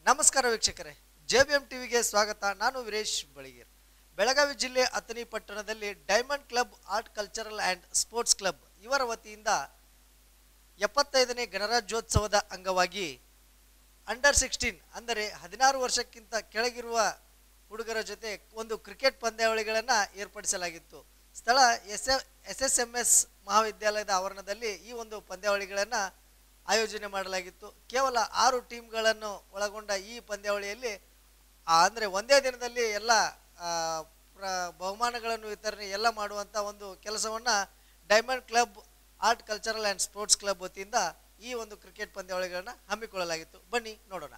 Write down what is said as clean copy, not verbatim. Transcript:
ನಮಸ್ಕಾರ ವೀಕ್ಷಕರೇ, JBM ಟಿವಿಗೆ ಸ್ವಾಗತ. ನಾನು ವೀರೇಶ್ ಬಳಿಗೇರ್. ಬೆಳಗಾವಿ ಜಿಲ್ಲೆ ಅಥಣಿ ಪಟ್ಟಣದಲ್ಲಿ diamond club art cultural and sports club ಇವರ ವತಿಯಿಂದ 75ನೇ ಗಣರಾಜ್ಯೋತ್ಸವದ ಅಂಗವಾಗಿ ಅಂಡರ್ 16 ಅಂದರೆ 16 ವರ್ಷಕ್ಕಿಂತ ಕೆಳಗಿರುವ ಹುಡುಗರ ಜೊತೆ ಒಂದು ಕ್ರಿಕೆಟ್ ಪಂದ್ಯಾವಳಿಗಳನ್ನು ಏರ್ಪಡಿಸಲಾಗಿತ್ತು. ಸ್ಥಳ SSMS ಮಹಾವಿದ್ಯಾಲಯದ ಆವರಣದಲ್ಲಿ ಈ ಒಂದು ಪಂದ್ಯಾವಳಿಗಳನ್ನು ಆಯೋಜನೆ ಮಾಡಲಾಗಿತ್ತು. ಕೇವಲ 6 ಟೀಮ್ಗಳನ್ನು ಒಳಗೊಂಡ ಈ ಪಂದ್ಯಾವಳಿಯಲ್ಲಿ ಅಂದರೆ ಒಂದೇ ದಿನದಲ್ಲಿ ಎಲ್ಲ ಬಹುಮಾನಗಳನ್ನು ವಿತರಣೆ ಎಲ್ಲ ಮಾಡುವಂಥ ಒಂದು ಕೆಲಸವನ್ನು diamond club art cultural and sports club ವತಿಯಿಂದ ಈ ಒಂದು ಕ್ರಿಕೆಟ್ ಪಂದ್ಯಾವಳಿಗಳನ್ನು ಹಮ್ಮಿಕೊಳ್ಳಲಾಗಿತ್ತು. ಬನ್ನಿ ನೋಡೋಣ.